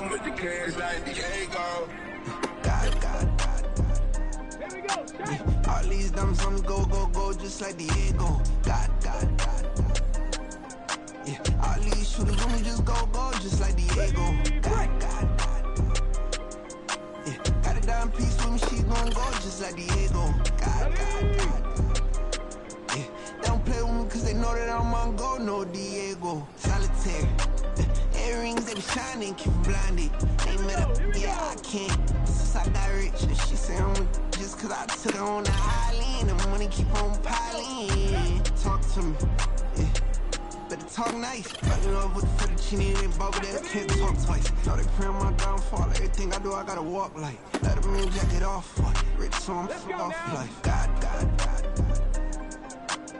With the cash like Diego. Here we go, yeah. All these dumps on go, go, go, just like Diego. God. Yeah, all these shooters on me just go, go, just like Diego. God. Yeah, got a dime piece with me, she gon' go, just like Diego. God. Yeah, they don't play with me cause they know that I'm on go, no Diego. Solitaire. Earrings, they be shining, keep blinded. Ain't met up, yeah, I can't. Since I got rich, she say I'm just cause I took her on the island. The money keep on piling. Talk to me, yeah. Better talk nice. Fucking up with the fettuccine and bubble that can't talk twice. Know they pray on my downfall. Everything I do, I gotta walk like. Let them in, jacket off. Rich, so I'm fuck off life. God.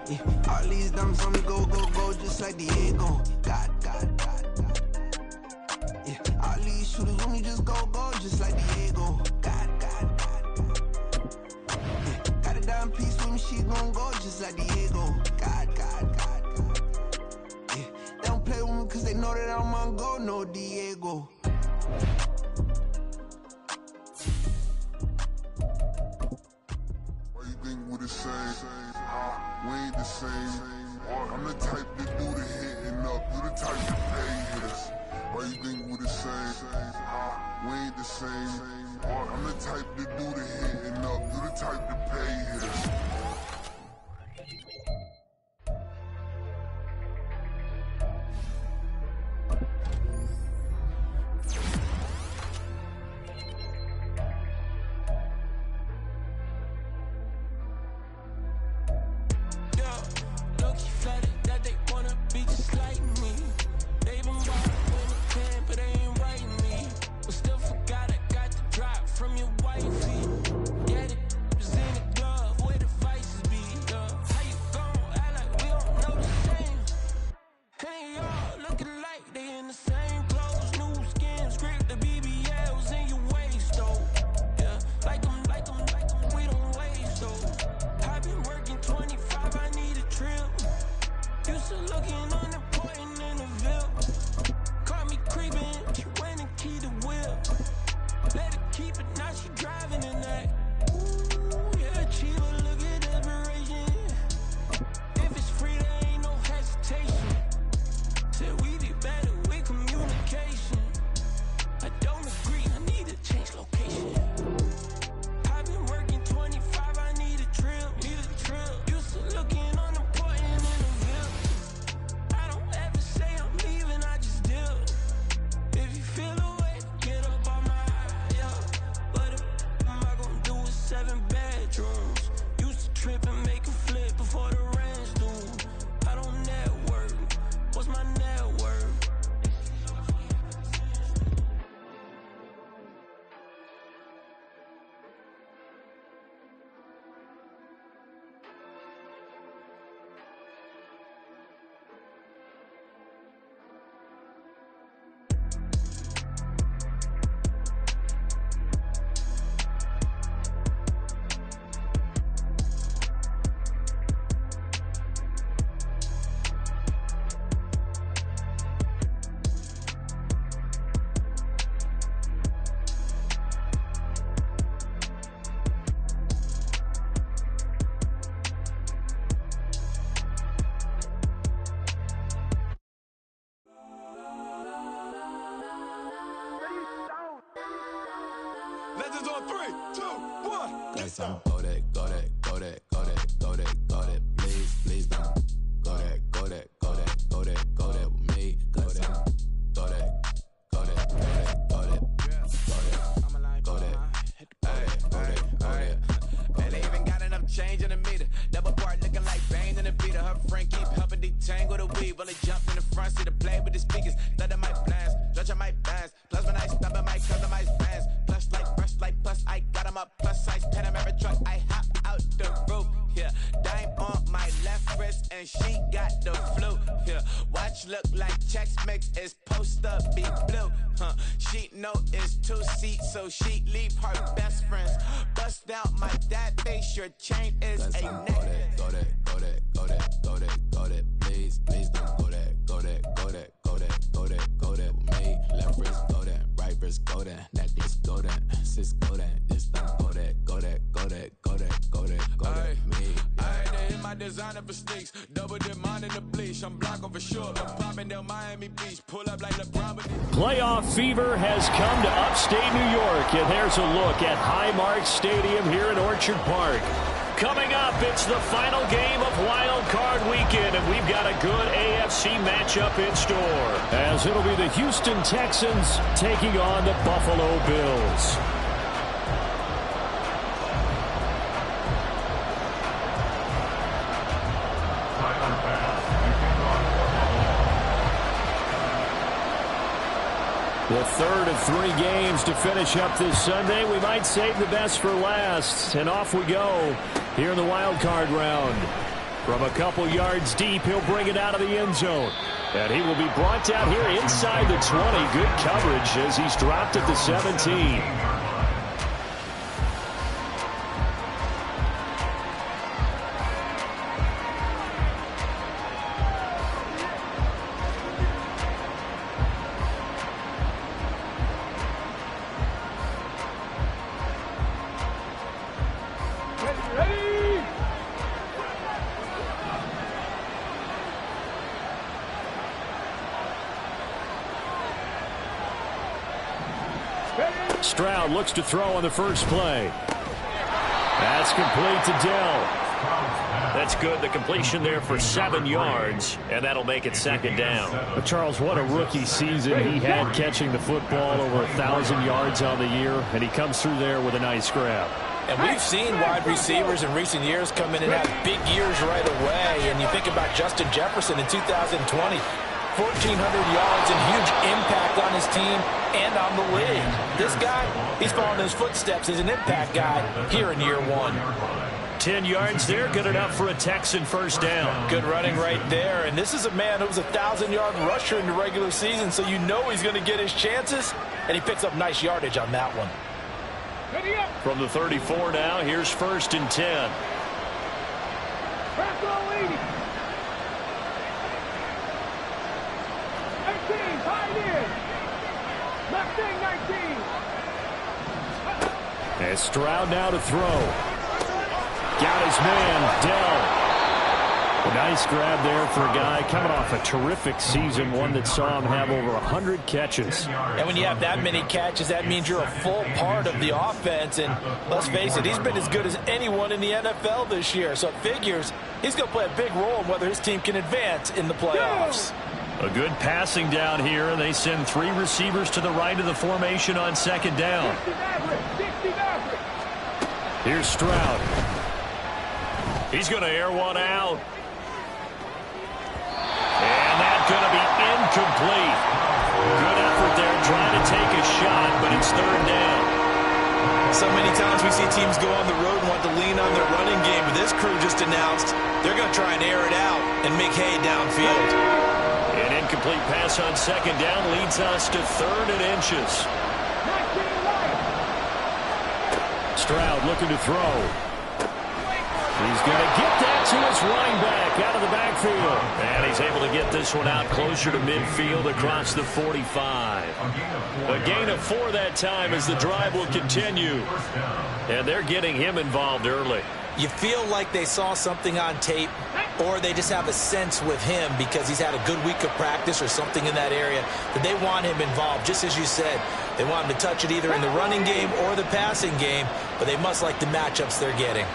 Yeah, all these dumps on me go, go, go, just like Diego. God. Yeah, all these shooters on me just go, go, just like Diego. God. Yeah, got a dime piece with me, she gon' go, just like Diego. God. Yeah, they don't play with me cause they know that I'm on go, no Diego. Why you think we the same? We ain't the same. I'm the type to do the hitting up, you the type to pay hitters. Why you think we the same? We ain't the same. I'm the type to do the hitting up, you the type to pay hitters. Legends on 3, 2, 1. Got some go that, please don't. Go that with me. Got some go that. And they even got enough change in the meter. Double part looking like Bane in the beater. Her friend keep helping detangle the weed. Well, they jumped in the front seat to play with the speakers. Let them might blast, Dutch I might dance. Plus when I stop at my cousin might dance. Plus like brush like plus I got him up plus size Panamera truck. I hop out the roof. Yeah, dime on my left wrist and she got the flu. Yeah, watch look like Chex Mix is post up be blue. She know it's 2 seats, so she leave her best friends. Bust down my dad face, your chain is a neck. Go that, please don't go that with me. Left wrist, go that, right go that, this, go that, sis, go that, this, that, go that, go that, go that, go that, go that, go that, me. I had to hit my designer for sneaks, double dip mine in the bleach. I'm blocking for sure, but popping down Miami Beach, pull up like LeBron. Playoff fever has come to upstate New York, and there's a look at Highmark Stadium here in Orchard Park. Coming up, it's the final game of Wild Card Weekend, and we've got a good AFC matchup in store, as it'll be the Houston Texans taking on the Buffalo Bills. The third of 3 games to finish up this Sunday. We might save the best for last. And off we go here in the wild card round. From a couple yards deep, he'll bring it out of the end zone. And he will be brought down here inside the 20. Good coverage as he's dropped at the 17. Stroud looks to throw on the first play. That's complete to Dell. That's good. The completion there for 7 yards, and that'll make it second down. But Charles, what a rookie season he had catching the football, over 1,000 yards on the year, and he comes through there with a nice grab. And we've seen wide receivers in recent years come in and have big years right away. And you think about Justin Jefferson in 2020. 1,400 yards and huge impact on his team and on the league. This guy, he's following those footsteps as an impact guy here in year 1. 10 yards there, good enough for a Texan first down. Good running right there. And this is a man who was a 1,000-yard rusher in the regular season, so you know he's going to get his chances, and he picks up nice yardage on that one. From the 34 now, here's 1st and 10. And Stroud now to throw. Got his man, Dell. A nice grab there for a guy coming off a terrific season, one that saw him have over 100 catches. And when you have that many catches, that means you're a full part of the offense. And let's face it, he's been as good as anyone in the NFL this year. So it figures he's going to play a big role in whether his team can advance in the playoffs. A good passing down here, and they send 3 receivers to the right of the formation on second down. Here's Stroud. He's going to air one out. And that's going to be incomplete. Good effort there trying to take a shot, but it's third down. So many times we see teams go on the road and want to lean on their running game, but this crew just announced they're going to try and air it out and make hay downfield. An incomplete pass on second down leads us to 3rd and inches. Stroud looking to throw. He's going to get that to his running back out of the backfield. And he's able to get this one out closer to midfield across the 45. A gain of 4 that time as the drive will continue. And they're getting him involved early. You feel like they saw something on tape, or they just have a sense with him because he's had a good week of practice or something in that area that they want him involved. Just as you said, they want him to touch it either in the running game or the passing game, but they must like the matchups they're getting.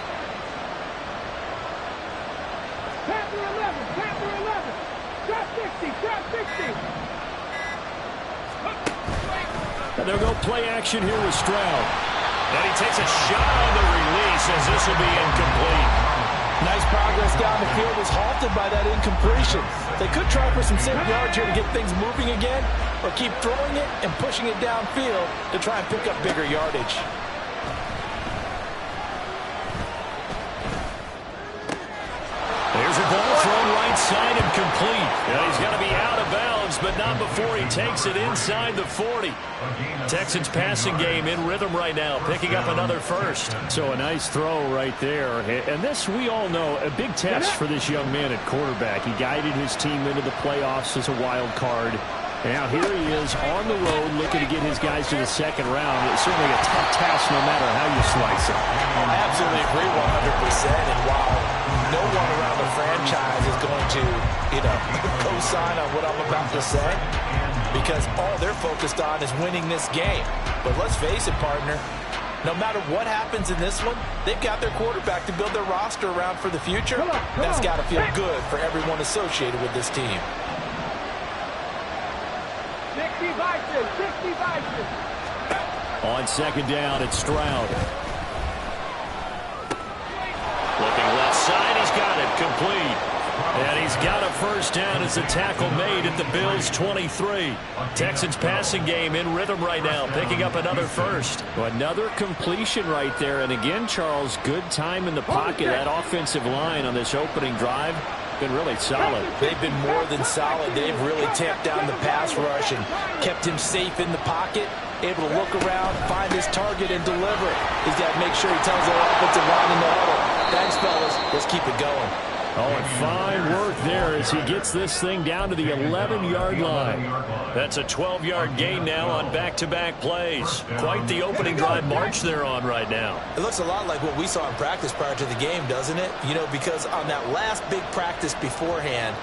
And they'll go play action here with Stroud. And he takes a shot on the release as this will be incomplete. Nice progress down the field was halted by that incompletion. They could try for some safe yards here to get things moving again, or keep throwing it and pushing it downfield to try and pick up bigger yardage. There's a ball thrown right side and complete. And he's going to be out of bounds, but not before he takes it inside the 40. Texans passing game in rhythm right now, picking up another first. So a nice throw right there. And this, we all know, a big test for this young man at quarterback. He guided his team into the playoffs as a wild card. Now here he is on the road looking to get his guys to the second round. It's certainly a tough task no matter how you slice it. I absolutely agree 100%. And while no one around the franchise is going to, co-sign on what I'm about to say, because all they're focused on is winning this game. But let's face it, partner, no matter what happens in this one, they've got their quarterback to build their roster around for the future. That's got to feel good for everyone associated with this team. 60 Vikings, 60 Vikings. On second down, it's Stroud. Looking left side, he's got it complete. And he's got a first down as the tackle made at the Bills' 23. Texans passing game in rhythm right now, picking up another first. Another completion right there. And again, Charles, good time in the pocket. That offensive line on this opening drive been really solid. They've been more than solid. They've really tamped down the pass rush and kept him safe in the pocket, able to look around, find his target, and deliver it. He's got to make sure he tells the offensive line in the huddle, thanks, fellas. Let's keep it going. Oh, and fine work there as he gets this thing down to the 11-yard line. That's a 12-yard gain now on back-to-back plays. Quite the opening drive march they're on right now. It looks a lot like what we saw in practice prior to the game, doesn't it? Because on that last big practice beforehand,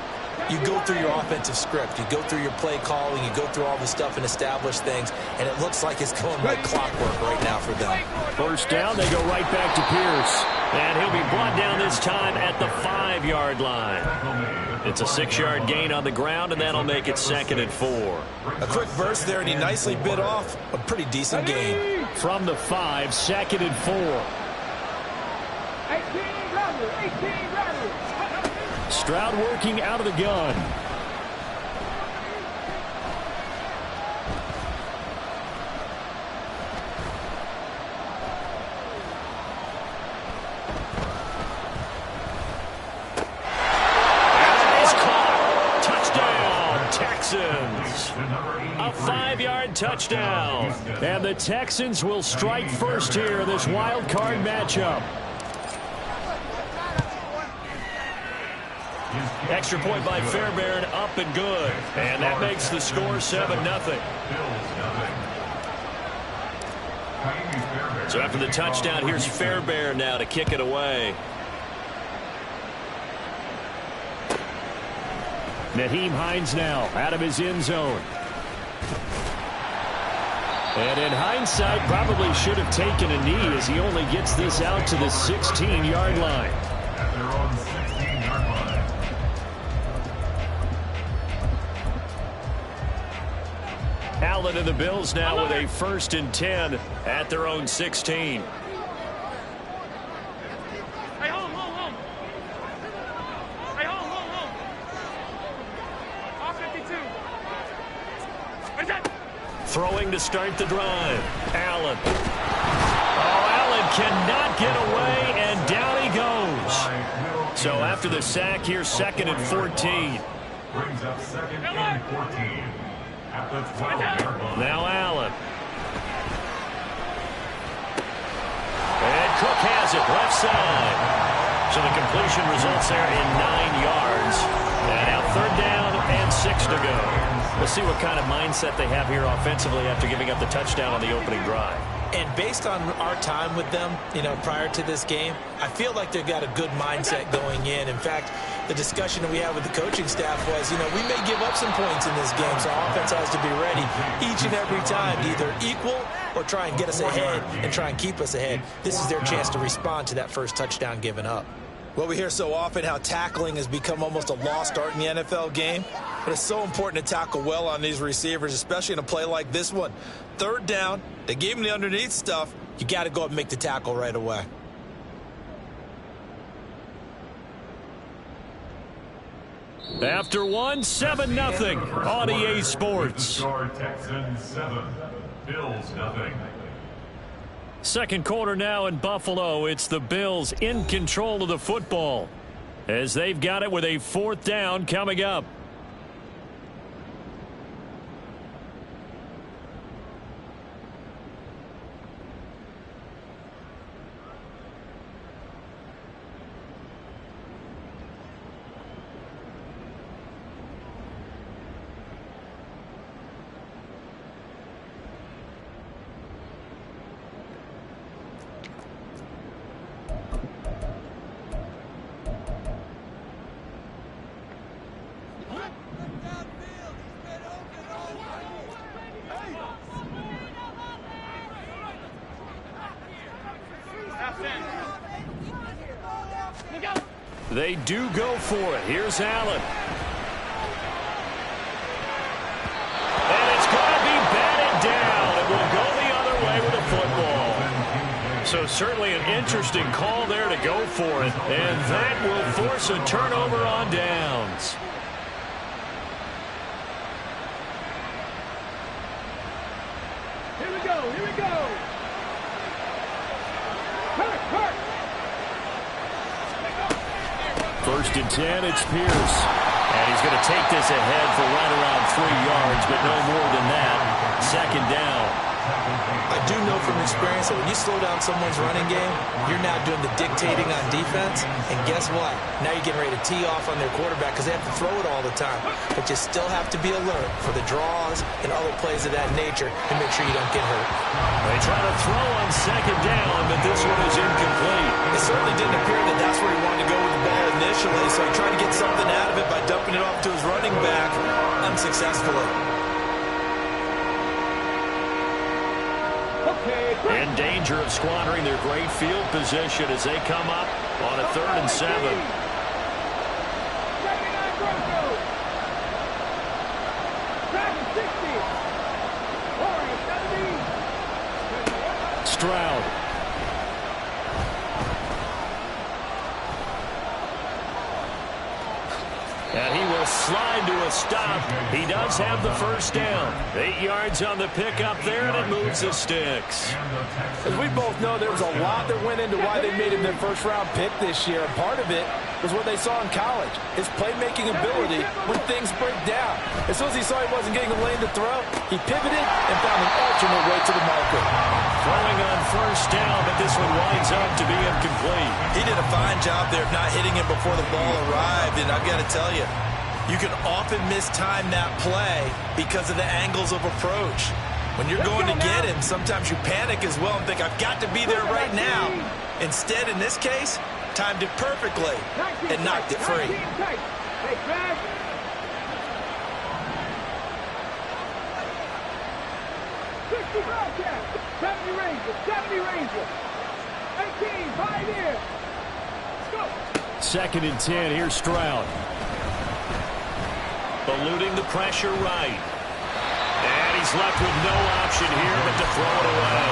you go through your offensive script. You go through your play calling. You go through all the stuff and establish things. And it looks like it's going like clockwork right now for them. First down, they go right back to Pierce. And he'll be brought down this time at the 5-yard line. It's a 6-yard gain on the ground, and that'll make it 2nd and 4. A quick burst there, and he nicely bit off a pretty decent gain. From the 5, 2nd and 4. 18 runners, 18 runners. Stroud working out of the gun. A 5-yard touchdown. And the Texans will strike first here in this wild card matchup. Extra point by Fairbairn, up and good. And that makes the score 7-0. So after the touchdown, here's Fairbairn now to kick it away. Nyheim Hines now out of his end zone. And in hindsight, probably should have taken a knee as he only gets this out to the 16-yard line. Allen and the Bills now with a 1st and 10 at their own 16. Throwing to start the drive. Allen. Oh, Allen cannot get away, and down he goes. So after the sack here, 2nd and 14. Brings up 2nd and 14 at the 12-yard line. Now Allen. And Cook has it, left side. So the completion results there in 9 yards. And now 3rd down and 6 to go. We'll see what kind of mindset they have here offensively after giving up the touchdown on the opening drive. And based on our time with them, prior to this game, I feel like they've got a good mindset going in. In fact, the discussion that we had with the coaching staff was, we may give up some points in this game, so our offense has to be ready each and every time to either equal or try and get us ahead and try and keep us ahead. This is their chance to respond to that first touchdown given up. Well, we hear so often how tackling has become almost a lost art in the NFL game, but it's so important to tackle well on these receivers, especially in a play like this one. 3rd down, they gave him the underneath stuff. You got to go up and make the tackle right away. After 7-0 on EA Sports. Texans 7, Bills 0. Second quarter now in Buffalo. It's the Bills in control of the football as they've got it with a 4th down coming up. They do go for it. Here's Allen. And it's going to be batted down. It will go the other way with a football. So certainly an interesting call there to go for it. And that will force a turnover on downs. Here we go, here we go. Hurt. 1st and 10, it's Pierce. And he's going to take this ahead for right around 3 yards, but no more than that. 2nd down. I do know from experience that when you slow down someone's running game, you're now doing the dictating on defense. And guess what? Now you're getting ready to tee off on their quarterback because they have to throw it all the time. But you still have to be alert for the draws and other plays of that nature to make sure you don't get hurt. They try to throw on 2nd down, but this one is incomplete. It certainly didn't appear that that's where he wanted to go with the ball initially, so he tried to get something out of it by dumping it off to his running back unsuccessfully. In danger of squandering their great field position as they come up on a 3rd and 7. Stroud. And he will slide to a stop. He does have the 1st down. 8 yards on the pickup there, and it moves the sticks. As we both know, there was a lot that went into why they made him their 1st-round pick this year. And part of it was what they saw in college, his playmaking ability when things break down. As soon as he saw he wasn't getting a lane to throw, he pivoted and found an alternate way to the market. Throwing on 1st down, but this one winds up to be incomplete. He did a fine job there of not hitting him before the ball arrived, and I've got to tell you, you can often mistime that play because of the angles of approach. When you're going to get him, sometimes you panic as well and think, I've got to be there right now. Instead, in this case, timed it perfectly and knocked it free. Ranger. 18, Pioneer. Go. 2nd and 10, here's Stroud. Eluding the pressure right. And he's left with no option here but to throw it away.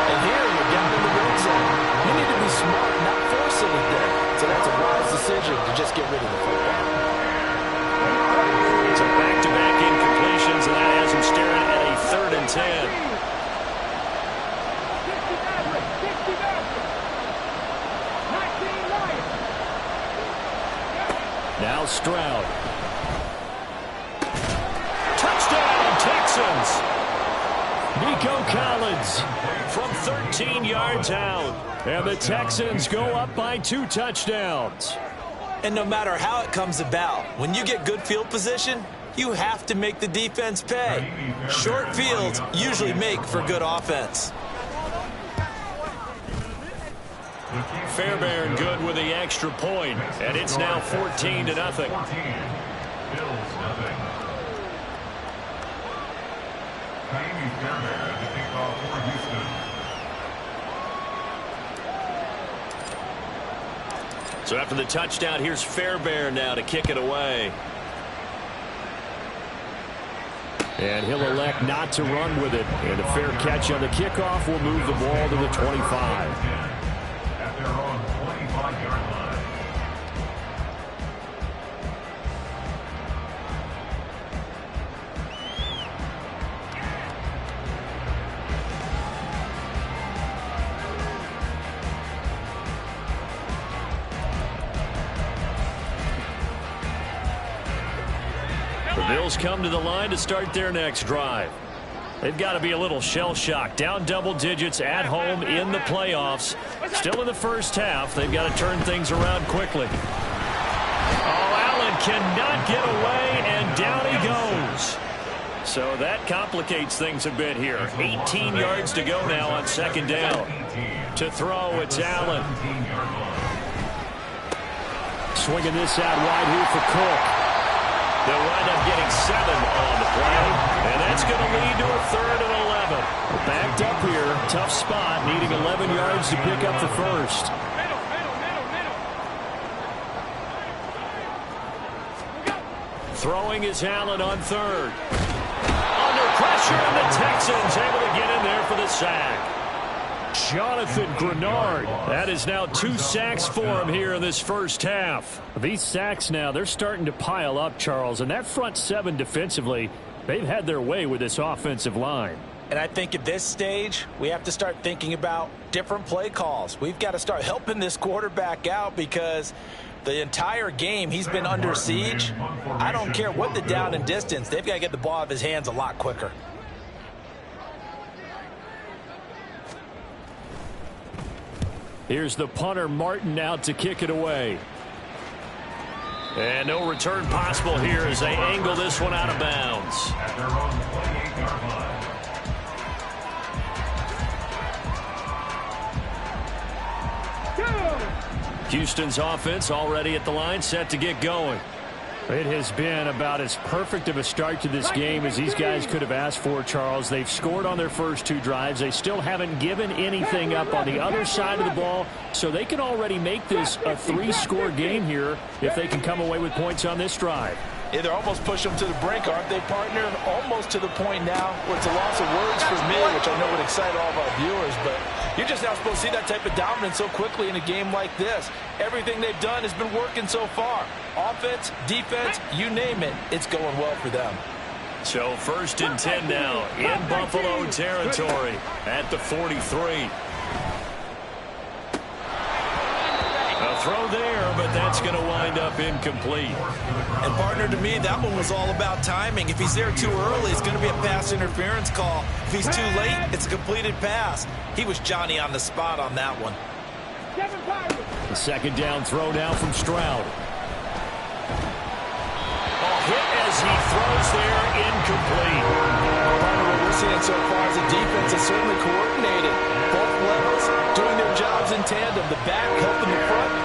And here you're down in the red zone. You need to be smart, not force anything. So that's a wise decision to just get rid of the football. So back-to-back incompletions, and that has him staring at a 3rd and 10. Now Stroud. Touchdown, Texans. Nico Collins from 13 yards out. And the Texans go up by 2 touchdowns. And no matter how it comes about, when you get good field position, you have to make the defense pay. Short fields usually make for good offense. Fairbairn good with the extra point, and it's now 14-0. Bills nothing. Kaimi Fairbairn at the kickoff for Houston. So after the touchdown, here's Fairbairn now to kick it away. And he'll elect not to run with it. And a fair catch on the kickoff will move the ball to the 25. At their own 25-yard line. The Bills come to the line to start their next drive. They've got to be a little shell-shocked. Down double digits at home in the playoffs. Still in the first half. They've got to turn things around quickly. Oh, Allen cannot get away, and down he goes. So that complicates things a bit here. 18 yards to go now on 2nd down. To throw, it's Allen. Swinging this out wide here for Cook. They'll wind up getting 7 on the play, and that's going to lead to a 3rd and 11. Backed up here, tough spot, needing 11 yards to pick up the first. Throwing is Allen on third. Under pressure, and the Texans able to get in there for the sack. Jonathan Grenard. That is now 2 sacks for him here in this first half. These sacks now, they're starting to pile up, Charles. And that front seven defensively, they've had their way with this offensive line. And I think at this stage, we have to start thinking about different play calls. We've got to start helping this quarterback out because the entire game he's been under siege. I don't care what the down and distance. They've got to get the ball out of his hands a lot quicker. Here's the punter, Martin, out to kick it away. And no return possible here as they angle this one out of bounds. At their own 28-yard line. Houston's offense already at the line, set to get going. It has been about as perfect of a start to this game as these guys could have asked for, Charles. They've scored on their first 2 drives. They still haven't given anything up on the other side of the ball, so they can already make this a 3-score game here if they can come away with points on this drive. Yeah, they're almost pushing them to the brink, aren't they, partner? Almost to the point now where it's a loss of words for me, which I know would excite all of our viewers, but you're just not supposed to see that type of dominance so quickly in a game like this. Everything they've done has been working so far. Offense, defense, you name it, it's going well for them. So 1st and 10 now in Buffalo territory at the 43. A throw there, but that's going to wind up incomplete. And partner, to me, that one was all about timing. If he's there too early, it's going to be a pass interference call. If he's too late, it's a completed pass. He was Johnny on the spot on that one. The 2nd down throw now from Stroud. Hit as he throws there, incomplete. Partner, what we're seeing so far is the defense is certainly coordinated. Both levels doing their jobs in tandem. The back helping the front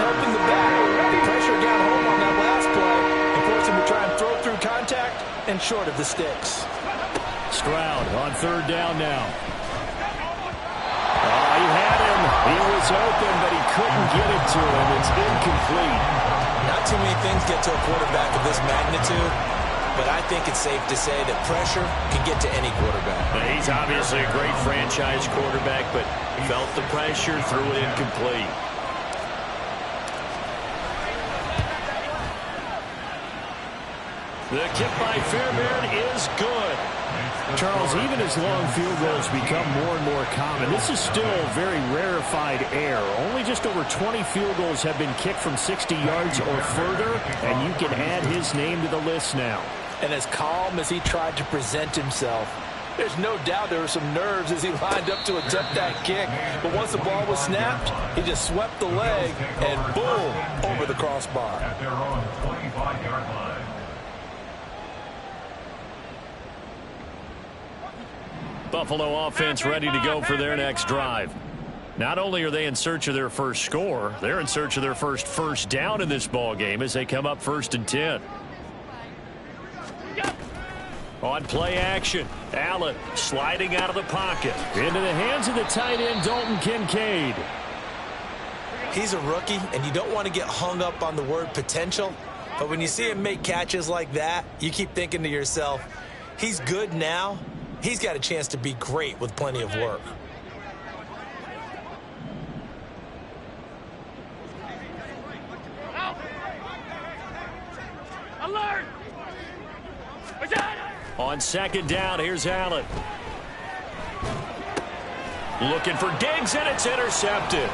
helping the back. The pressure got home on that last play and forced him to try and throw through contact and short of the sticks. Stroud on 3rd down now. He had him. He was open, but he couldn't get it to him. It's incomplete. Not too many things get to a quarterback of this magnitude, but I think it's safe to say that pressure can get to any quarterback. He's obviously a great franchise quarterback, but felt the pressure, threw it incomplete. The kick by Fairbairn is good. Charles, even as long field goals become more and more common, this is still very rarefied air. Only just over 20 field goals have been kicked from 60 yards or further, and you can add his name to the list now. And as calm as he tried to present himself, there's no doubt there were some nerves as he lined up to attempt that kick. But once the ball was snapped, he just swept the leg and boom, over the crossbar. At their own 25-yard line. Buffalo offense ready to go for their next drive. Not only are they in search of their first score, they're in search of their first down in this ball game as they come up 1st and 10. On play action, Allen sliding out of the pocket. Into the hands of the tight end, Dalton Kincaid. He's a rookie, and you don't want to get hung up on the word potential. But when you see him make catches like that, you keep thinking to yourself, he's good now. He's got a chance to be great with plenty of work. Alert! On 2nd down, here's Allen. Looking for Diggs, and it's intercepted.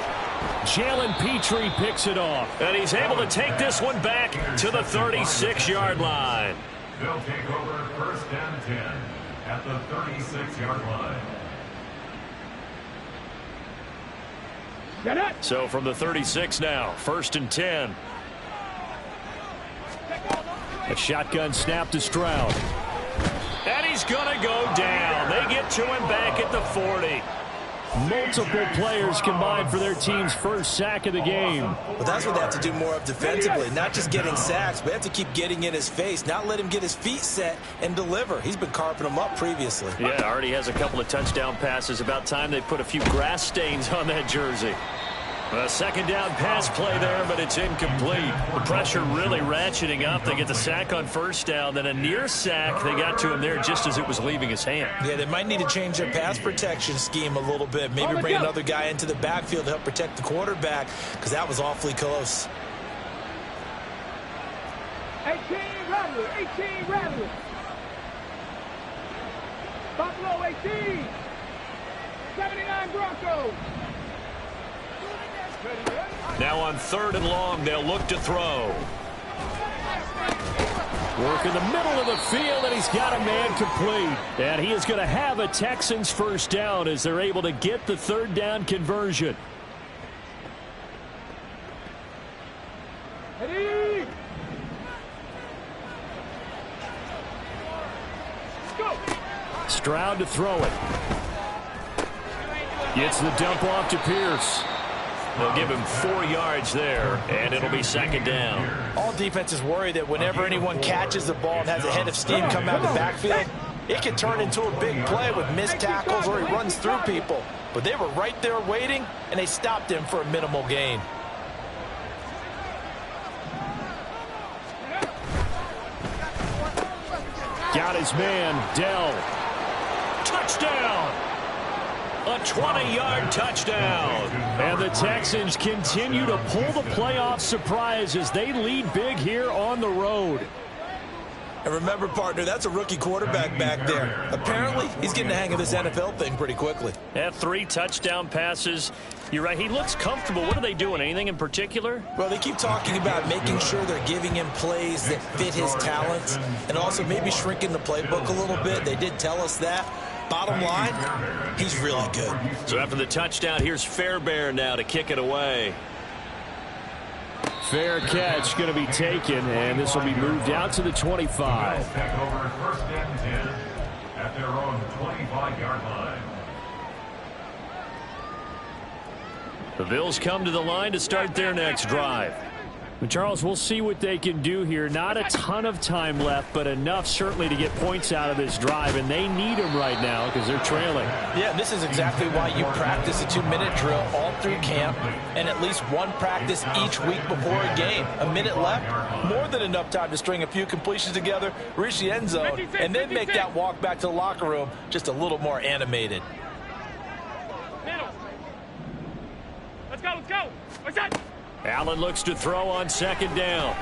Jalen Petrie picks it off, and he's able to take this one back to the 36-yard line. They'll take over 1st and 10 at the 36-yard line. So from the 36 now, 1st and 10. A shotgun snap to Stroud. And he's going to go down. They get to him back at the 40. Multiple players combined for their team's first sack of the game. Well, that's what they have to do more of defensively. Not just getting sacks, but they have to keep getting in his face, not let him get his feet set and deliver. He's been carving them up previously. Yeah, already has a couple of touchdown passes. About time they put a few grass stains on that jersey. A second down pass play there, but it's incomplete. The pressure really ratcheting up. They get the sack on first down, then a near sack. They got to him there just as it was leaving his hand. Yeah, they might need to change their pass protection scheme a little bit. Maybe bring another guy into the backfield to help protect the quarterback, because that was awfully close. 18 Rattler, 18 Rattler. Buffalo 18. 79 Broncos. Now on 3rd and long, they'll look to throw. Work in the middle of the field, and he's got a man complete. And he is going to have a Texans first down as they're able to get the 3rd down conversion. Ready? Go. Stroud to throw it. Gets the dump off to Pierce. They'll give him 4 yards there, and it'll be 2nd down. All defenses worry that whenever anyone catches the ball and has a head of steam come out of the backfield, it can turn into a big play with missed tackles or he runs through people. But they were right there waiting, and they stopped him for a minimal gain. Got his man, Dell. Touchdown! A 20-yard touchdown. And the Texans continue to pull the playoff surprise as they lead big here on the road. And remember, partner, that's a rookie quarterback back there. Apparently, he's getting the hang of this NFL thing pretty quickly. Had 3 touchdown passes. You're right, he looks comfortable. What are they doing? Anything in particular? Well, they keep talking about making sure they're giving him plays that fit his talents and also maybe shrinking the playbook a little bit. They did tell us that. Bottom line, he's really good. So after the touchdown, here's Fairbairn now to kick it away. Fair catch going to be taken, and this will be moved out to the 25. Take over 1st and 10 at their own 25-yard line. The Bills come to the line to start their next drive. But Charles, we'll see what they can do here. Not a ton of time left, but enough certainly to get points out of this drive, and they need them right now because they're trailing. Yeah, this is exactly why you practice a 2-minute drill all through camp and at least one practice each week before a game. A minute left, more than enough time to string a few completions together, reach the end zone, and then make that walk back to the locker room just a little more animated. Middle. Let's go, let's go. What's that? Allen looks to throw on 2nd down.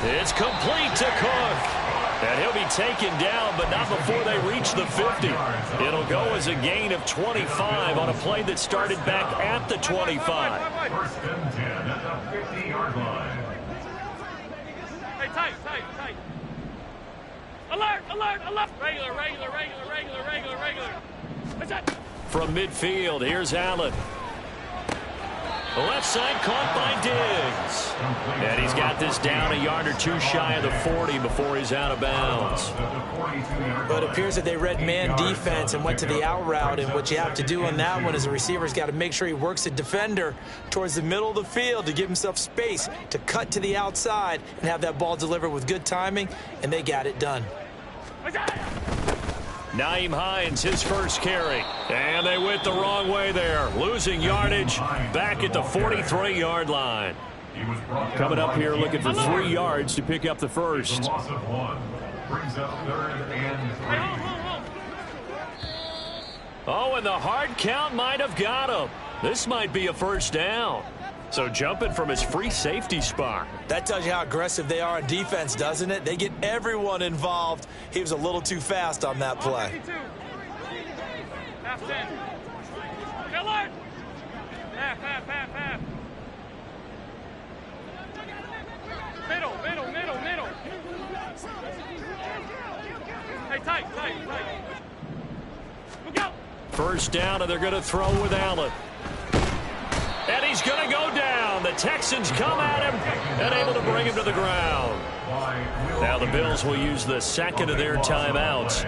It's complete to Cook. And he'll be taken down, but not before they reach the 50. It'll go as a gain of 25 on a play that started back at the 25. 1st and 10 at the 50-yard line. Hey, tight. Alert. Regular. What's that? From midfield, here's Allen. The left side caught by Diggs. And he's got this down a yard or 2 shy of the 40 before he's out of bounds. But it appears that they read man defense and went to the out route, and what you have to do on that one is the receiver's got to make sure he works the defender towards the middle of the field to give himself space to cut to the outside and have that ball delivered with good timing, and they got it done. Nyheim Hines, his first carry. And they went the wrong way there. Losing yardage back at the 43-yard line. Coming up here looking for 3 yards to pick up the first. Loss of 1 brings up 3rd and 3. Oh, and the hard count might have got him. This might be a first down. So jumping from his free safety spot. That tells you how aggressive they are on defense, doesn't it? They get everyone involved. He was a little too fast on that play. Half 10. Alert. Half. Middle. Hey, tight. Look out. First down, and they're going to throw with Allen. And he's going to go down. The Texans come at him and able to bring him to the ground. Now the Bills will use the second of their timeouts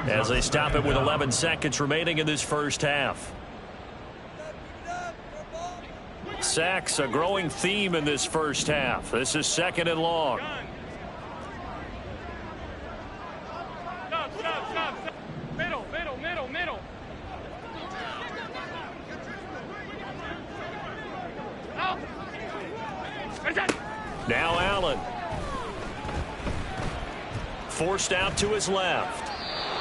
as they stop it with 11 seconds remaining in this first half. Sacks, a growing theme in this first half. This is 2nd and long. Stop. Middle. Now Allen. Forced out to his left.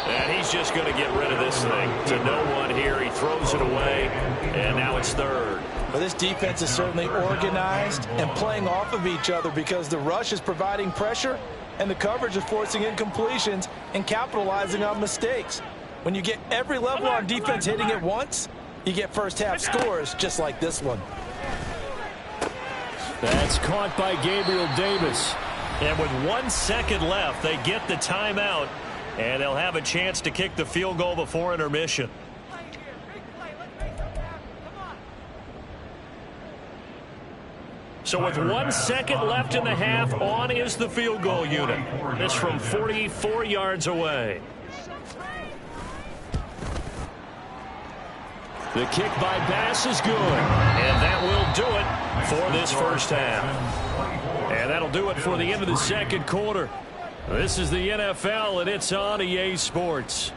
And he's just going to get rid of this thing. To no one here. He throws it away. And now it's third. Well, this defense is certainly organized and playing off of each other because the rush is providing pressure and the coverage is forcing incompletions and capitalizing on mistakes. When you get every level on defense hitting at once, you get first half scores just like this one. That's caught by Gabriel Davis. And with 1 second left, they get the timeout. And they'll have a chance to kick the field goal before intermission. So with 1 second left in the half, on is the field goal unit. This from 44 yards away. The kick by Bass is good. And that will do it for this first half. And that'll do it for the end of the second quarter. This is the NFL, and it's on EA Sports.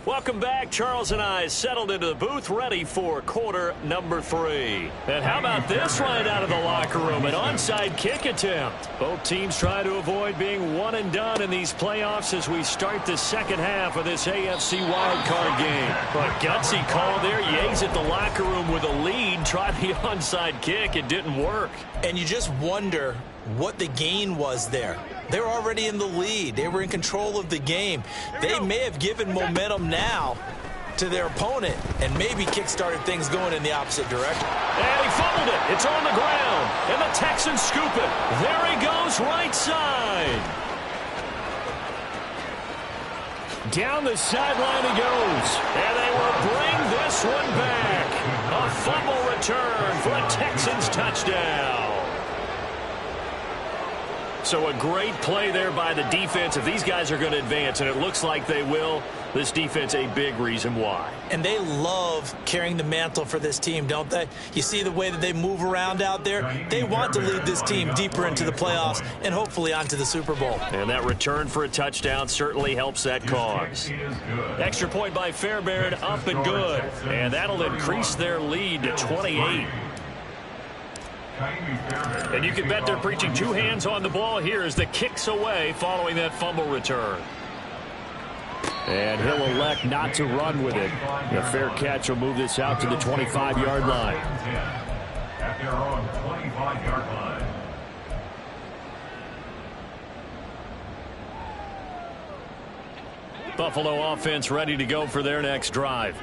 Welcome back. Charles and I settled into the booth, ready for quarter number 3. And how about this right out of the locker room? An onside kick attempt. Both teams try to avoid being one and done in these playoffs as we start the second half of this AFC wildcard game. But gutsy call there. Yea's at the locker room with a lead. Tried the onside kick. It didn't work. And you just wonder what the gain was there. They were already in the lead. They were in control of the game. They may have given momentum now to their opponent and maybe kick-started things going in the opposite direction. And he fumbled it. It's on the ground. And the Texans scoop it. There he goes, right side. Down the sideline he goes. And they will bring this one back. A fumble return for a Texans touchdown. So a great play there by the defense. If these guys are going to advance, and it looks like they will, this defense a big reason why. And they love carrying the mantle for this team, don't they? You see the way that they move around out there? They want to lead this team deeper into the playoffs and hopefully onto the Super Bowl. And that return for a touchdown certainly helps that cause. Extra point by Fairbairn, up and good. And that'll increase their lead to 28. And you can bet they're preaching 2 hands on the ball here as the kicks away following that fumble return. And he'll elect not to run with it. A fair catch will move this out to the 25-yard line. At their own 25-yard line. Buffalo offense ready to go for their next drive.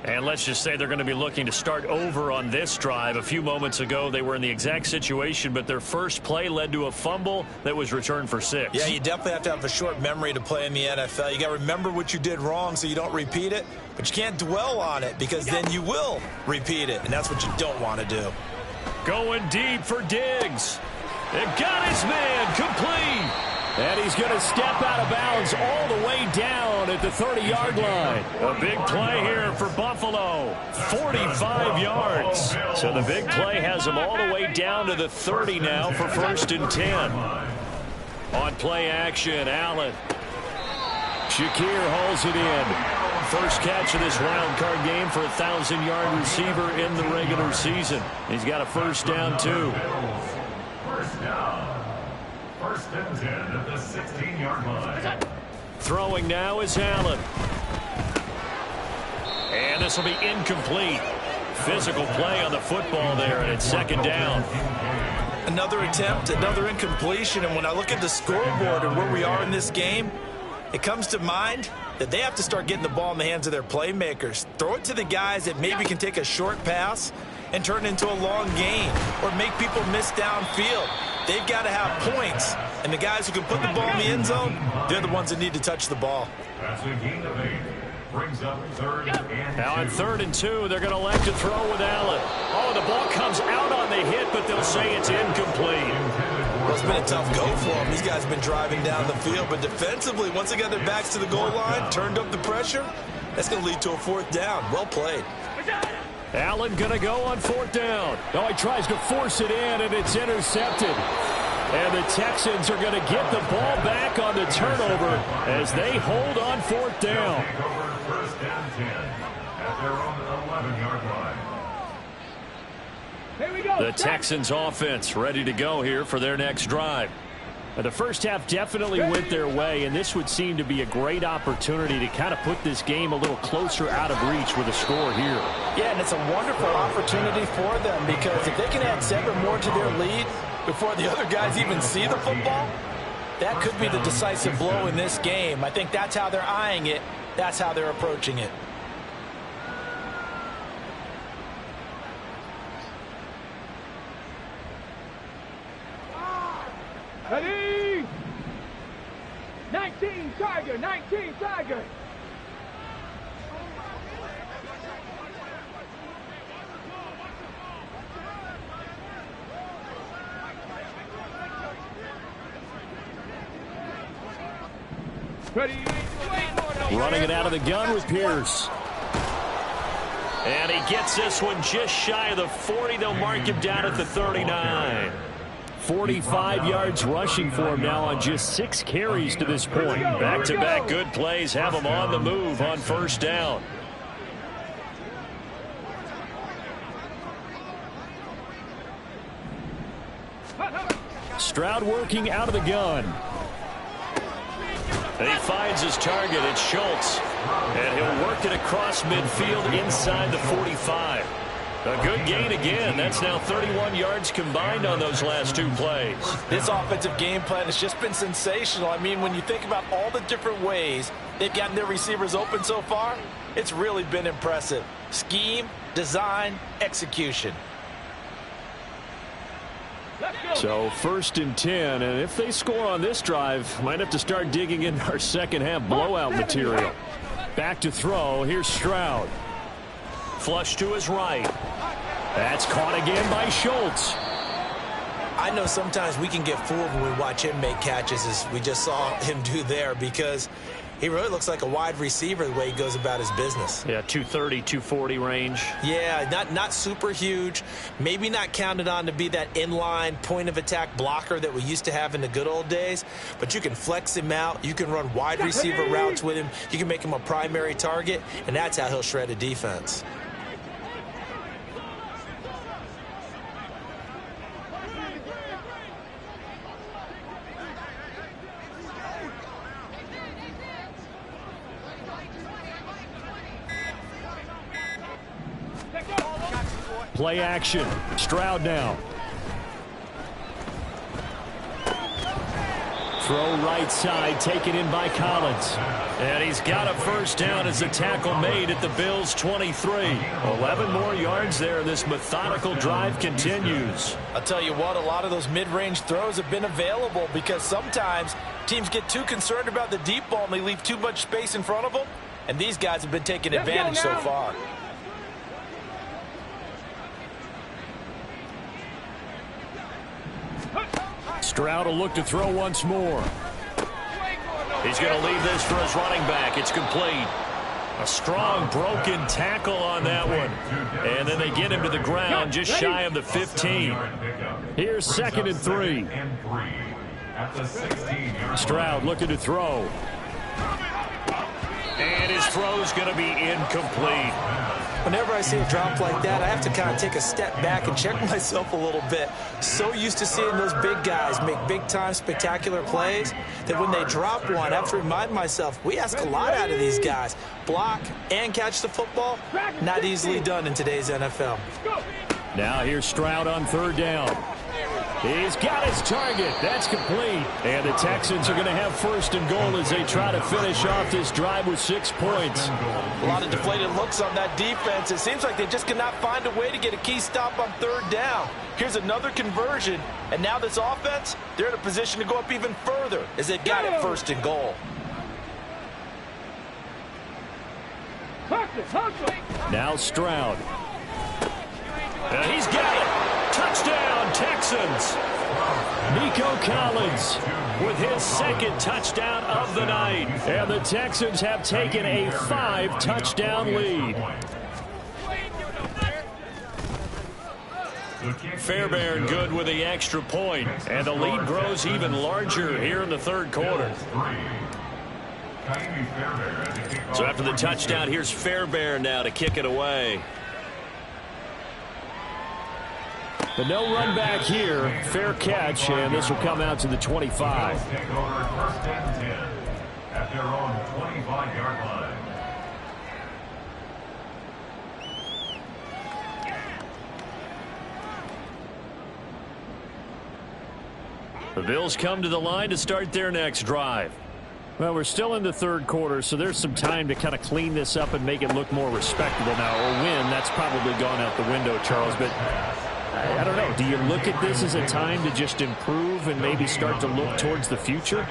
And let's just say they're going to be looking to start over on this drive. A few moments ago, they were in the exact situation, but their first play led to a fumble that was returned for 6. Yeah, you definitely have to have a short memory to play in the NFL. You got to remember what you did wrong so you don't repeat it, but you can't dwell on it because then you will repeat it, and that's what you don't want to do. Going deep for Diggs. And got his man complete. And he's going to step out of bounds all the way down at the 30-yard line. A big play here for Buffalo. 45 yards. So the big play has him all the way down to the 30 now for 1st and 10. On play action, Allen. Shakir hauls it in. First catch of this wild card game for a 1,000-yard receiver in the regular season. He's got a first down, too. First down. 1st and 10 at the 16-yard line. Throwing now is Allen. And this will be incomplete. Physical play on the football there, and it's 2nd down. Another attempt, another incompletion, and when I look at the scoreboard and where we are in this game, it comes to mind that they have to start getting the ball in the hands of their playmakers. Throw it to the guys that maybe can take a short pass and turn it into a long gain or make people miss downfield. They've got to have points, and the guys who can put the ball in the end zone, they're the ones that need to touch the ball. That's a gain of 8. Brings up 3rd and 2. Now on 3rd and 2, they're going to elect to throw with Allen. Oh, the ball comes out on the hit, but they'll say it's incomplete. Well, it's been a tough go for them. These guys have been driving down the field, but defensively, once they got their backs to the goal line, turned up the pressure, that's going to lead to a 4th down. Well played. Allen going to go on 4th down. Oh, he tries to force it in, and it's intercepted. And the Texans are going to get the ball back on the turnover as they hold on fourth down. First and 10 at their own 11-yard line. Here we go. The Texans offense ready to go here for their next drive. The first half definitely went their way, and this would seem to be a great opportunity to kind of put this game a little closer out of reach with a score here. Yeah, and it's a wonderful opportunity for them because if they can add 7 more to their lead before the other guys even see the football, that could be the decisive blow in this game. I think that's how they're eyeing it. That's how they're approaching it. Ready? 19 Tiger, 19 Tiger. Ready? Running it out of the gun with Pierce. And he gets this one just shy of the 40. They'll mark him down at the 39. 45 yards rushing for him now on just 6 carries to this point. Back-to-back good plays have him on the move on first down. Stroud working out of the gun. And he finds his target. It's Schultz. And he'll work it across midfield inside the 45. A good gain again. That's now 31 yards combined on those last 2 plays. This offensive game plan has just been sensational. I mean, when you think about all the different ways they've gotten their receivers open so far, it's really been impressive. Scheme, design, execution. So first and 10, and if they score on this drive, might have to start digging into our second half blowout material. Back to throw. Here's Stroud. Flush to his right. That's caught again by Schultz. I know sometimes we can get fooled when we watch him make catches, as we just saw him do there, because he really looks like a wide receiver the way he goes about his business. Yeah, 230, 240 range. Yeah, not super huge. Maybe not counted on to be that inline point-of-attack blocker that we used to have in the good old days. But you can flex him out. You can run wide receiver routes with him. You can make him a primary target, and that's how he'll shred a defense. Play action. Stroud now. Throw right side, taken in by Collins. And he's got a first down as the tackle made at the Bills' 23. 11 more yards there. This methodical drive continues. I'll tell you what, a lot of those mid-range throws have been available because sometimes teams get too concerned about the deep ball and they leave too much space in front of them. And these guys have been taking advantage so far. Stroud will look to throw once more. He's going to leave this for his running back. It's complete. A strong broken tackle on that one. And then they get him to the ground just shy of the 15. Here's 2nd and 3. Stroud looking to throw. And his throw's going to be incomplete. Whenever I see a drop like that, I have to kind of take a step back and check myself a little bit. So used to seeing those big guys make big-time spectacular plays that when they drop one, I have to remind myself, we ask a lot out of these guys. Block and catch the football, not easily done in today's NFL. Now here's Stroud on 3rd down. He's got his target. That's complete. And the Texans are going to have 1st and goal as they try to finish off this drive with 6 points. A lot of deflated looks on that defense. It seems like they just cannot find a way to get a key stop on 3rd down. Here's another conversion. And now this offense, they're in a position to go up even further as they've got it 1st and goal. Now Stroud. And he's got it. Touchdown, Texans. Nico Collins with his 2nd touchdown of the night. And the Texans have taken a 5-touchdown lead. Fairbairn good with the extra point. And the lead grows even larger here in the third quarter. So after the touchdown, here's Fairbairn now to kick it away. But no run back here. Fair catch, and this will come out to the 25. Take over first and 10 at their own 25-yard line. The Bills come to the line to start their next drive. Well, we're still in the third quarter, so there's some time to kind of clean this up and make it look more respectable now. Or win, that's probably gone out the window, Charles. But I don't know. Do you look at this as a time to just improve and maybe start to look towards the future?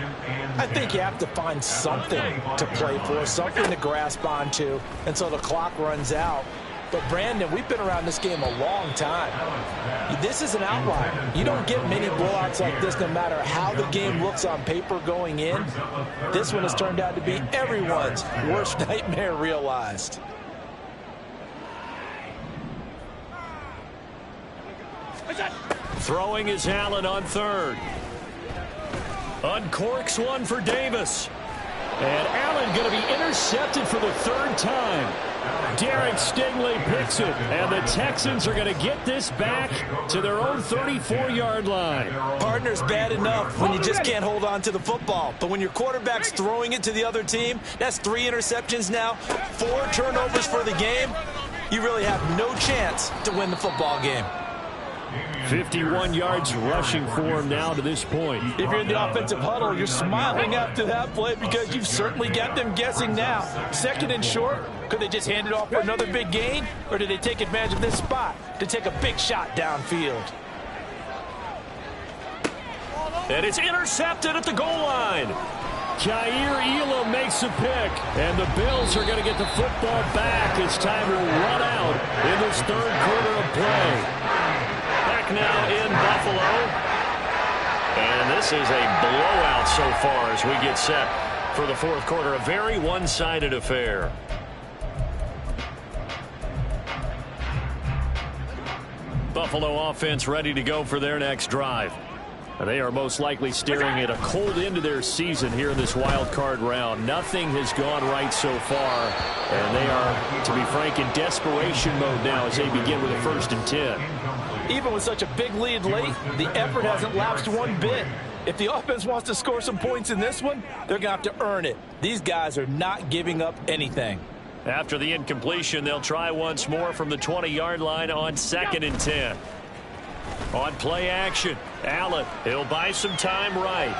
I think you have to find something to play for, something to grasp onto until the clock runs out. But, Brandon, we've been around this game a long time. This is an outlier. You don't get many blowouts like this no matter how the game looks on paper going in. This one has turned out to be everyone's worst nightmare realized. Throwing is Allen on third. Uncorks one for Davis. And Allen going to be intercepted for the third time. Derek Stingley picks it, and the Texans are going to get this back to their own 34-yard line. Partner's bad enough when you just can't hold on to the football. But when your quarterback's throwing it to the other team, that's 3 interceptions now, 4 turnovers for the game. You really have no chance to win the football game. 51 yards rushing for him now to this point. If you're in the offensive huddle, you're smiling after that play because you've certainly got them guessing now. Second and short, could they just hand it off for another big gain? Or did they take advantage of this spot to take a big shot downfield? And it's intercepted at the goal line. Kaiir Elam makes a pick, and the Bills are going to get the football back. It's time to run out in this third quarter of play. Now in Buffalo, and this is a blowout so far as we get set for the fourth quarter. A very one-sided affair. Buffalo offense ready to go for their next drive. They are most likely staring at a cold end to their season here in this wild card round. Nothing has gone right so far, and they are, to be frank, in desperation mode now as they begin with a 1st and 10. Even with such a big lead late, the effort hasn't lapsed one bit. If the offense wants to score some points in this one, they're going to have to earn it. These guys are not giving up anything. After the incompletion, they'll try once more from the 20-yard line on 2nd and 10. On play action, Allen, he'll buy some time right.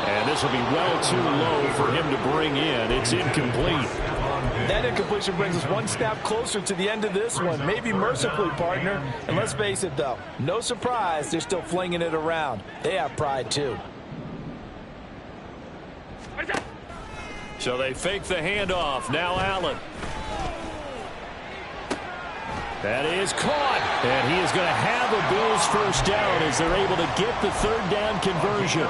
And this will be well too low for him to bring in. It's incomplete. That incompletion brings us one step closer to the end of this one. Maybe mercifully, partner. And let's face it, though, no surprise they're still flinging it around. They have pride, too. So they fake the handoff. Now Allen. That is caught. And he is going to have a Bills first down as they're able to get the third down conversion.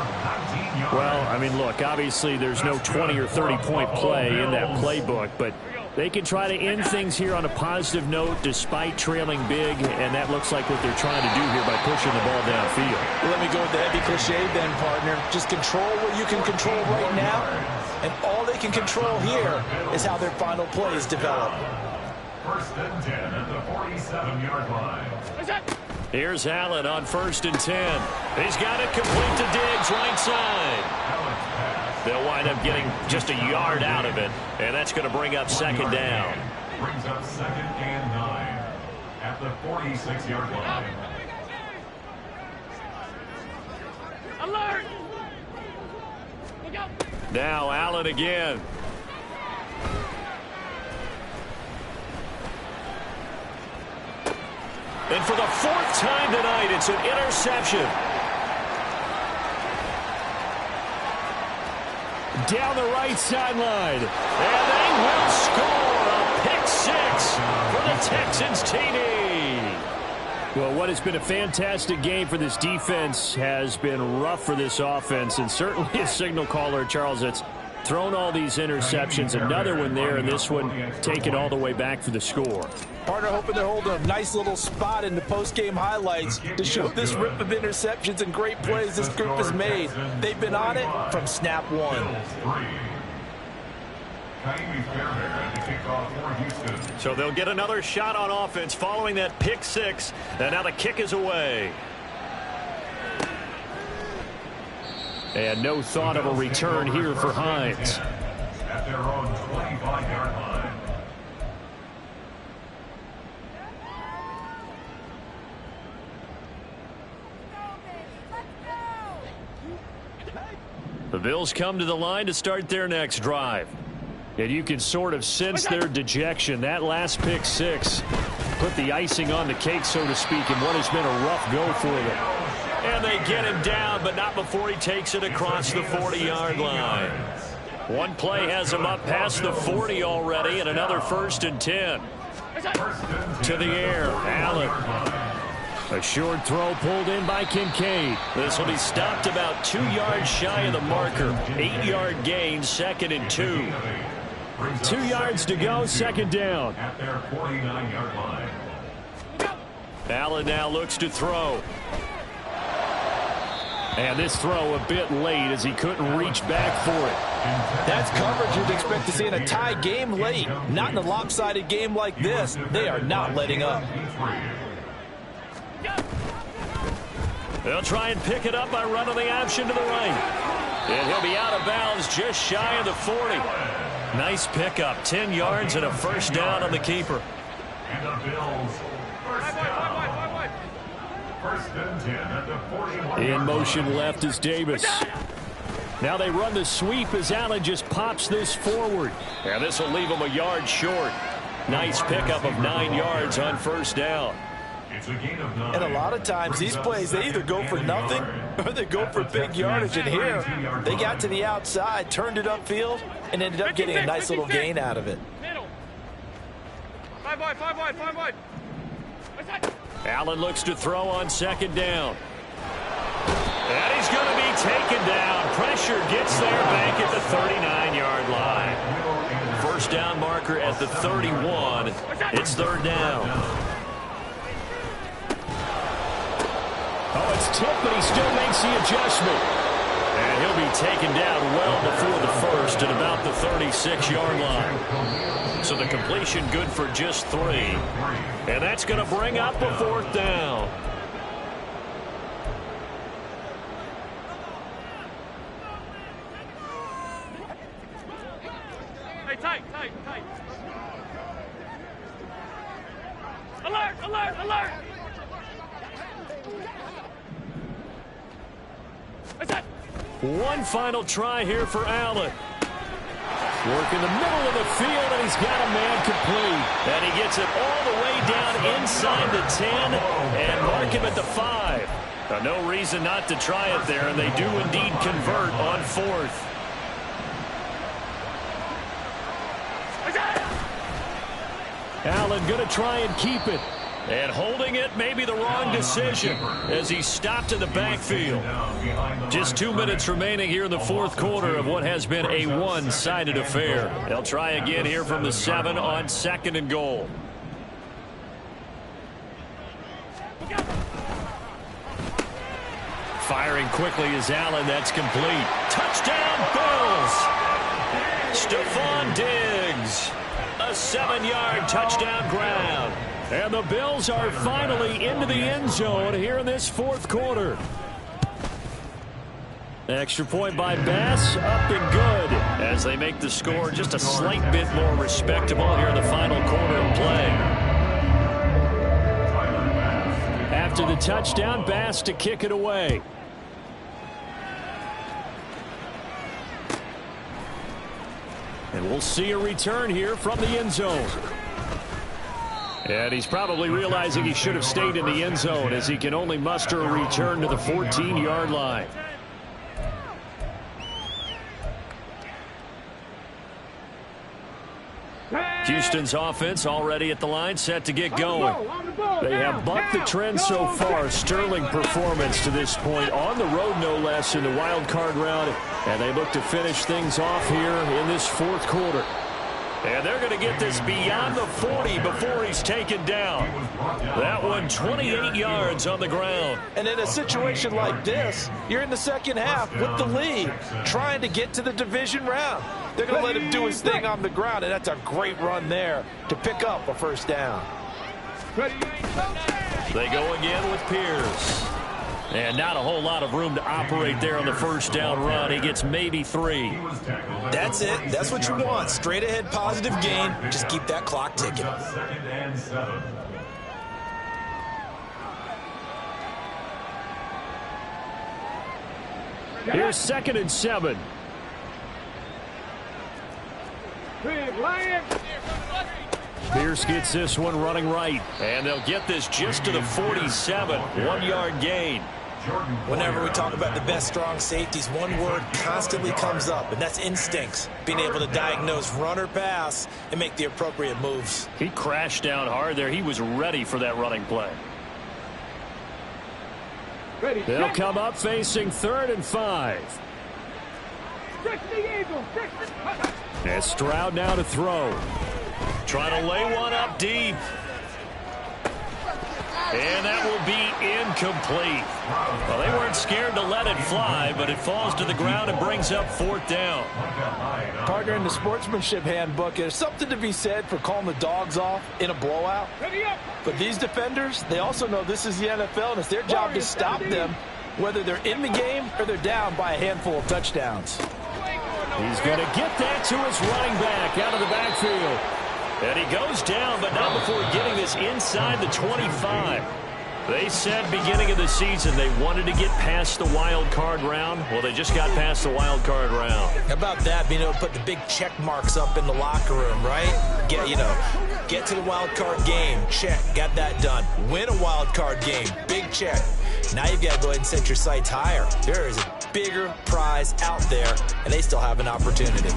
Well, I mean, look, obviously there's no 20 or 30-point play in that playbook, but they can try to end things here on a positive note despite trailing big, and that looks like what they're trying to do here by pushing the ball downfield. Well, let me go with the heavy cliche then, partner. Just control what you can control right now, and all they can control here is how their final plays develop. 1st and 10 at the 47-yard line. Here's Allen on 1st and 10. He's got it complete to Diggs, right side. They'll wind up getting just a yard out of it, and that's going to bring up 2nd down. Brings up 2nd and 9 at the 46-yard line. Alert! Now Allen again. And for the 4th time tonight, it's an interception. Down the right sideline. And they will score a pick 6 for the Texans TD. Well, what has been a fantastic game for this defense has been rough for this offense, and certainly a signal caller, Charles, that's thrown all these interceptions. Another one there, and this one taken all the way back for the score. Partner hoping they're holding a nice little spot in the post-game highlights to show this rip of interceptions and great plays this group has made. They've been on it from snap one. So they'll get another shot on offense following that pick six. And now the kick is away. And no thought of a return here for Hines. At their own 25-yard line. The Bills come to the line to start their next drive. And you can sort of sense their dejection. That last pick six put the icing on the cake, so to speak, in what has been a rough go for them. And they get him down, but not before he takes it across the 40-yard line. One play has him up past the 40 already, and another 1st and 10. To the air, Allen. A short throw pulled in by Kincaid. This will be stopped about 2 yards shy of the marker. 8-yard gain, 2nd and 2. 2 yards to go, 2nd down. At their 49-yard line. Allen now looks to throw. And this throw a bit late as he couldn't reach back for it. That's coverage you'd expect to see in a tie game late. Not in a lopsided game like this. They are not letting up. They'll try and pick it up by running the option to the right. And he'll be out of bounds just shy of the 40. Nice pickup, 10 yards and a 1st down on the keeper. And the Bills, 1st down. 1st and 10 at the 41. In motion left is Davis. Now they run the sweep as Allen just pops this forward. And this will leave him a yard short. Nice pickup of 9 yards on 1st down. And a lot of times these plays, they either go for nothing or they go for big yardage. And here, they got to the outside, turned it upfield, and ended up getting a nice little gain out of it. Five wide. Allen looks to throw on 2nd down. And he's going to be taken down. Pressure gets there back at the 39-yard line. 1st down marker at the 31. It's 3rd down. Oh, it's tipped, but he still makes the adjustment. And he'll be taken down well before the 1st at about the 36-yard line. So the completion good for just 3. And that's going to bring up a 4th down. Hey, tight. Alert! One final try here for Allen. Work in the middle of the field, and he's got a man complete. And he gets it all the way down inside the 10 and mark him at the 5. Now, no reason not to try it there, and they do indeed convert on 4th. Allen going to try and keep it. And holding it may be the wrong decision as he stopped in the backfield. Just 2 minutes remaining here in the 4th quarter of what has been a one-sided affair. They'll try again here from the 7 on 2nd and goal. Firing quickly is Allen. That's complete. Touchdown, Bills! Stephon Diggs. A 7-yard touchdown grab. And the Bills are finally into the end zone here in this 4th quarter. Extra point by Bass, up and good, as they make the score just a slight bit more respectable here in the final quarter of play. After the touchdown, Bass to kick it away. And we'll see a return here from the end zone. And he's probably realizing he should have stayed in the end zone as he can only muster a return to the 14-yard line. Houston's offense already at the line, set to get going. They have bucked the trend so far. Sterling performance to this point, on the road no less, in the wild card round. And they look to finish things off here in this fourth quarter. And they're going to get this beyond the 40 before he's taken down. That one 28 yards on the ground. And in a situation like this, you're in the second half with the lead, trying to get to the division round. They're going to let him do his thing on the ground, and that's a great run there to pick up a first down. They go again with Pierce. And not a whole lot of room to operate there on the first down run. He gets maybe 3. That's it. That's what you want. Straight ahead positive gain. Just keep that clock ticking. Here's 2nd and 7. Pierce gets this one running right. And they'll get this just to the 47. 1-yard gain. Whenever we talk about the best strong safeties, one word constantly comes up, and that's instincts. Being able to diagnose run or pass and make the appropriate moves. He crashed down hard there. He was ready for that running play. They'll come up facing 3rd and 5. And Stroud now to throw. Trying to lay one up deep. And that will be incomplete. Well, they weren't scared to let it fly, but it falls to the ground and brings up 4th down. Partner, in the sportsmanship handbook, there's something to be said for calling the dogs off in a blowout. But these defenders, they also know this is the NFL, and it's their job to stop them, whether they're in the game or they're down by a handful of touchdowns. He's going to get that to his running back out of the backfield. And he goes down, but not before getting this inside the 25. They said beginning of the season they wanted to get past the wild card round. Well, they just got past the wild card round. How about that, being able to put the big check marks up in the locker room, right? Get to the wild card game, check, got that done. Win a wild card game, big check. Now you've got to go ahead and set your sights higher. There is a bigger prize out there, and they still have an opportunity.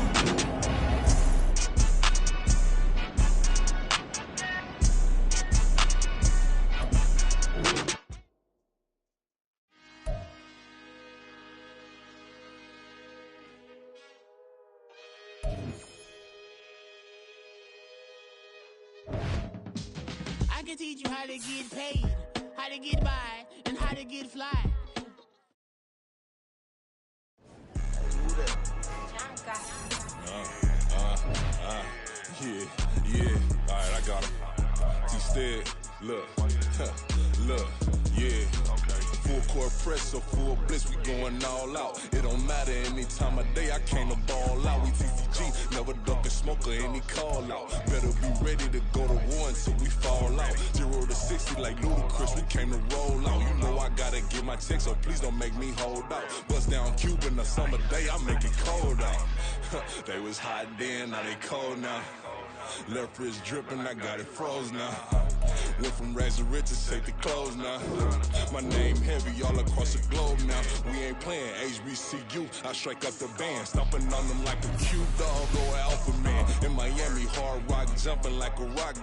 I can teach you how to get paid, how to get by, and how to get fly. Yeah. All right, I got him. Instead, look, yeah. Full court press, so full blitz, we going all out. It don't matter any time of day, I came to ball out. We TCG, never duck a smoke or any call out. Better be ready to go to war until we fall out. 0 to 60 like Ludacris, we came to roll out. You know I gotta get my check, so please don't make me hold out. Bust down Cuban a summer day, I make it cold out. They was hot then, now they cold now. Left wrist dripping, I got it froze now. Went from rags to riches, take the clothes now. My name heavy all across the globe now. We ain't playing HBCU, I strike up the band. Stomping on them like a Q dog or Alpha Man. In Miami, hard rock jumping like a rock.